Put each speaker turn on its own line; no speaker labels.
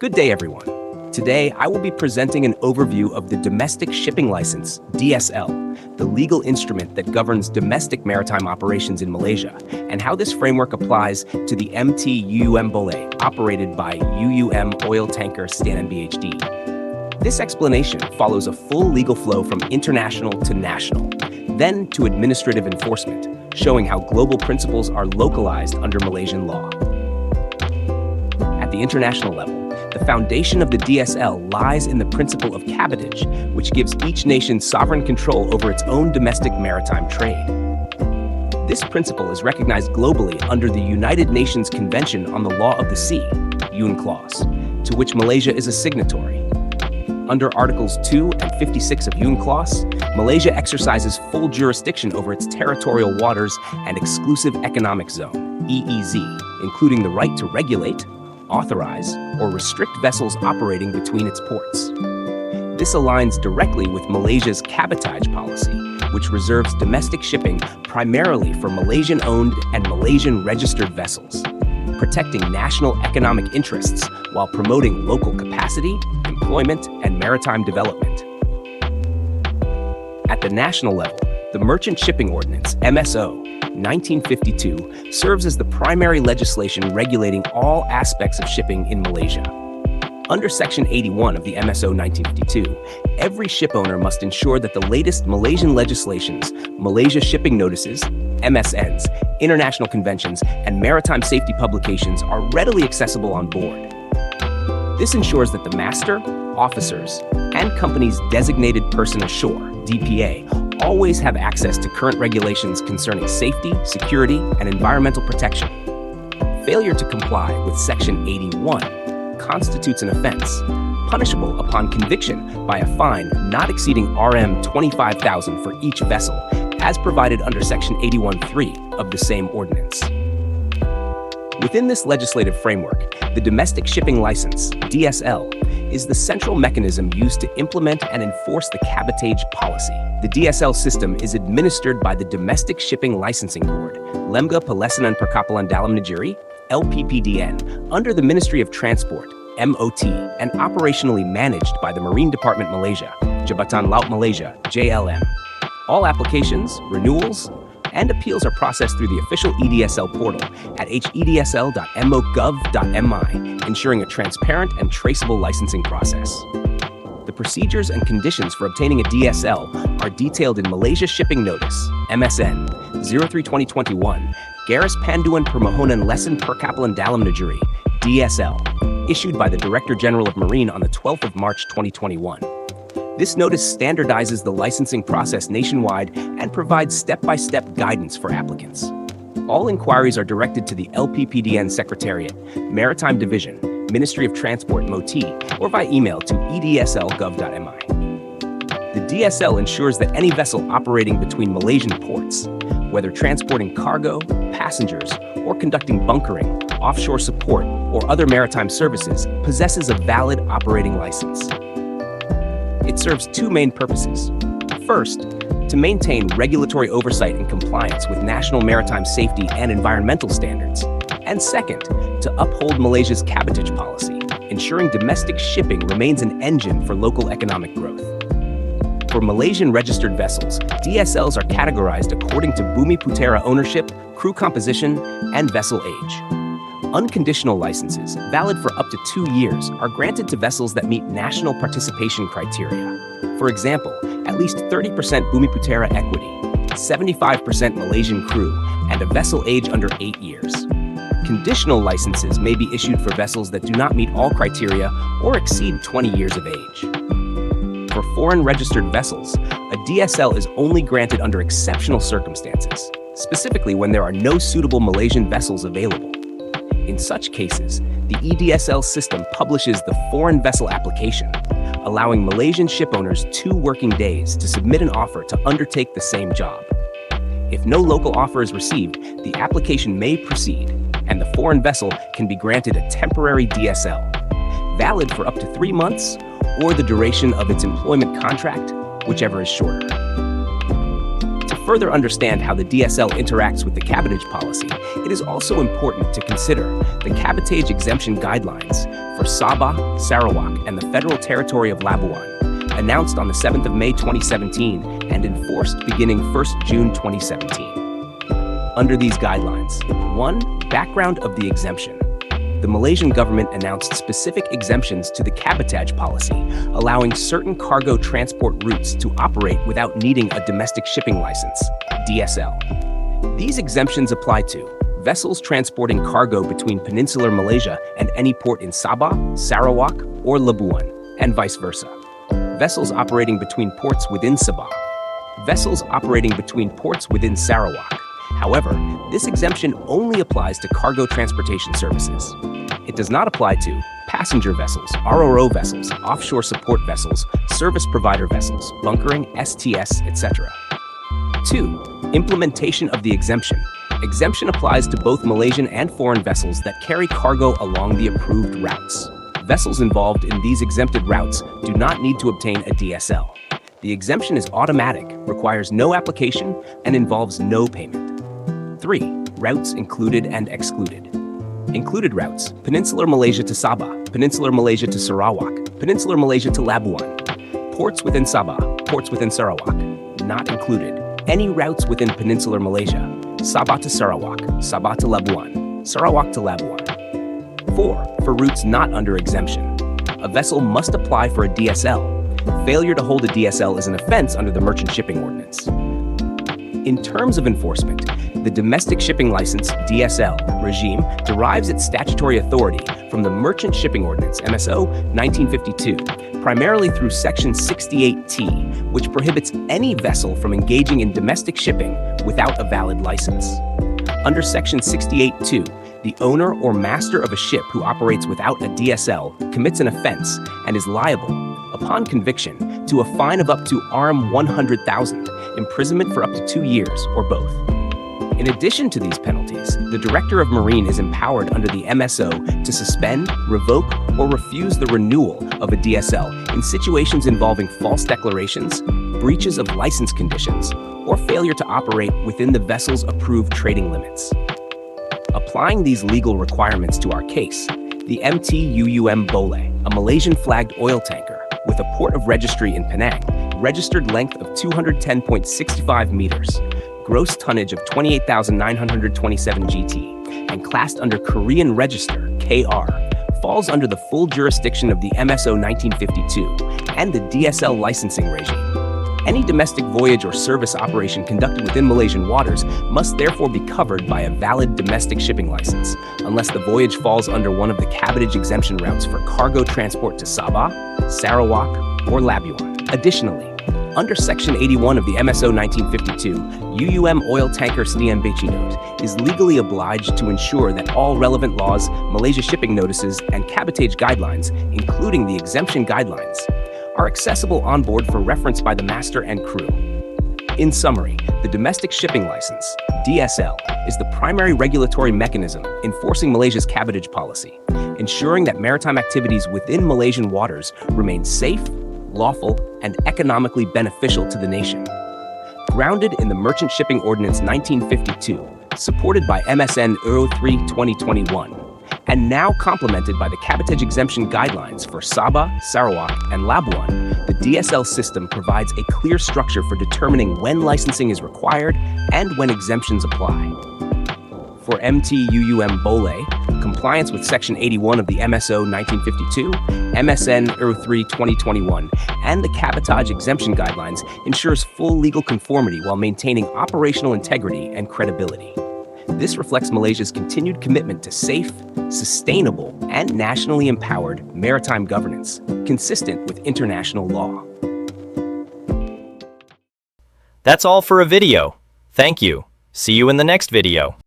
Good day, everyone. Today, I will be presenting an overview of the Domestic Shipping License, DSL, the legal instrument that governs domestic maritime operations in Malaysia, and how this framework applies to the MT UUM Boleh, operated by UUM oil tanker Stan BHD. This explanation follows a full legal flow from international to national, then to administrative enforcement, showing how global principles are localized under Malaysian law. At the international level, the foundation of the DSL lies in the principle of cabotage, which gives each nation sovereign control over its own domestic maritime trade. This principle is recognized globally under the United Nations Convention on the Law of the Sea, UNCLOS, to which Malaysia is a signatory. Under Articles 2 and 56 of UNCLOS, Malaysia exercises full jurisdiction over its territorial waters and exclusive economic zone, EEZ, including the right to regulate, authorize, or restrict vessels operating between its ports. This aligns directly with Malaysia's cabotage policy, which reserves domestic shipping primarily for Malaysian-owned and Malaysian-registered vessels, protecting national economic interests while promoting local capacity, employment, and maritime development. At the national level, the Merchant Shipping Ordinance, MSO, 1952, serves as the primary legislation regulating all aspects of shipping in Malaysia. Under Section 81 of the MSO 1952, every shipowner must ensure that the latest Malaysian legislations, Malaysia Shipping Notices, MSNs, international conventions, and maritime safety publications are readily accessible on board. This ensures that the master, officers, and company's designated person ashore, DPA, always have access to current regulations concerning safety, security, and environmental protection. Failure to comply with Section 81 constitutes an offense, punishable upon conviction by a fine not exceeding Rm 25,000 for each vessel, as provided under Section 81(3) of the same ordinance. Within this legislative framework, the Domestic Shipping License, DSL, is the central mechanism used to implement and enforce the cabotage policy. The DSL system is administered by the Domestic Shipping Licensing Board, Lembaga Pelesanan Perkapalan Dalam Negeri, LPPDN, under the Ministry of Transport, MOT, and operationally managed by the Marine Department Malaysia, Jabatan Laut Malaysia, JLM. All applications, renewals, and appeals are processed through the official EDSL portal at hedsl.mo.gov.mi, ensuring a transparent and traceable licensing process. The procedures and conditions for obtaining a DSL are detailed in Malaysia Shipping Notice, MSN, 03-2021, Garis Panduan Permohonan Lesan Perkapalan Dalam Negeri, DSL, issued by the Director General of Marine on the 12th of March 2021. This notice standardizes the licensing process nationwide and provides step-by-step guidance for applicants. All inquiries are directed to the LPPDN Secretariat, Maritime Division, Ministry of Transport MOT, or by email to edsl.gov.mi. The DSL ensures that any vessel operating between Malaysian ports, whether transporting cargo, passengers, or conducting bunkering, offshore support, or other maritime services, possesses a valid operating license. It serves two main purposes. First, to maintain regulatory oversight and compliance with national maritime safety and environmental standards. And second, to uphold Malaysia's cabotage policy, ensuring domestic shipping remains an engine for local economic growth. For Malaysian registered vessels, DSLs are categorized according to Bumi Putera ownership, crew composition, and vessel age. Unconditional licenses, valid for up to 2 years, are granted to vessels that meet national participation criteria. For example, at least 30% Bumi Putera equity, 75% Malaysian crew, and a vessel age under 8 years. Conditional licenses may be issued for vessels that do not meet all criteria or exceed 20 years of age. For foreign registered vessels, a DSL is only granted under exceptional circumstances, specifically when there are no suitable Malaysian vessels available. In such cases, the EDSL system publishes the foreign vessel application, allowing Malaysian shipowners 2 working days to submit an offer to undertake the same job. If no local offer is received, the application may proceed, and the foreign vessel can be granted a temporary DSL, valid for up to 3 months or the duration of its employment contract, whichever is shorter. To further understand how the DSL interacts with the cabotage policy, it is also important to consider the cabotage exemption guidelines for Sabah, Sarawak, and the Federal Territory of Labuan, announced on the 7th of May 2017 and enforced beginning 1st June 2017. Under these guidelines, 1. Background of the exemption. The Malaysian government announced specific exemptions to the cabotage policy, allowing certain cargo transport routes to operate without needing a domestic shipping license, DSL. These exemptions apply to vessels transporting cargo between peninsular Malaysia and any port in Sabah, Sarawak, or Labuan, and vice versa. Vessels operating between ports within Sabah. Vessels operating between ports within Sarawak. However, this exemption only applies to cargo transportation services. It does not apply to passenger vessels, RRO vessels, offshore support vessels, service provider vessels, bunkering, STS, etc. 2. Implementation of the exemption. Exemption applies to both Malaysian and foreign vessels that carry cargo along the approved routes. Vessels involved in these exempted routes do not need to obtain a DSL. The exemption is automatic, requires no application, and involves no payment. 3. Routes included and excluded. Included routes: Peninsular Malaysia to Sabah, Peninsular Malaysia to Sarawak, Peninsular Malaysia to Labuan. Ports within Sabah, ports within Sarawak. Not included: any routes within Peninsular Malaysia, Sabah to Sarawak, Sabah to Labuan, Sarawak to Labuan. 4. For routes not under exemption. A vessel must apply for a DSL. Failure to hold a DSL is an offense under the Merchant Shipping Ordinance. In terms of enforcement, the Domestic Shipping License (DSL) regime derives its statutory authority from the Merchant Shipping Ordinance (MSO) 1952, primarily through Section 68T, which prohibits any vessel from engaging in domestic shipping without a valid license. Under Section 68.2, the owner or master of a ship who operates without a DSL commits an offense and is liable, upon conviction, to a fine of up to Rs. 100,000, imprisonment for up to 2 years, or both. In addition to these penalties, the Director of Marine is empowered under the MSO to suspend, revoke, or refuse the renewal of a DSL in situations involving false declarations, breaches of license conditions, or failure to operate within the vessel's approved trading limits. Applying these legal requirements to our case, the MT-UUM Bole, a Malaysian-flagged oil tanker with a port of registry in Penang, registered length of 210.65 meters, gross tonnage of 28,927 GT, and classed under Korean Register, KR, falls under the full jurisdiction of the MSO 1952 and the DSL licensing regime. Any domestic voyage or service operation conducted within Malaysian waters must therefore be covered by a valid domestic shipping license, unless the voyage falls under one of the cabotage exemption routes for cargo transport to Sabah, Sarawak, or Labuan. Additionally, under Section 81 of the MSO 1952, UUM Oil Tanker Sdn Bachinot is legally obliged to ensure that all relevant laws, Malaysia shipping notices, and cabotage guidelines, including the exemption guidelines, are accessible on board for reference by the master and crew. In summary, the Domestic Shipping License, DSL, is the primary regulatory mechanism enforcing Malaysia's cabotage policy, ensuring that maritime activities within Malaysian waters remain safe, lawful, and economically beneficial to the nation. Grounded in the Merchant Shipping Ordinance 1952, supported by MSN Euro 3 2021, and now complemented by the cabotage exemption guidelines for Sabah, Sarawak, and Labuan, the DSL system provides a clear structure for determining when licensing is required and when exemptions apply. For MT-UUM Bole, compliance with Section 81 of the MSO 1952, MSN Euro 3 2021, and the cabotage exemption guidelines ensures full legal conformity while maintaining operational integrity and credibility. This reflects Malaysia's continued commitment to safe, sustainable, and nationally empowered maritime governance, consistent with international law.
That's all for a video. Thank you. See you in the next video.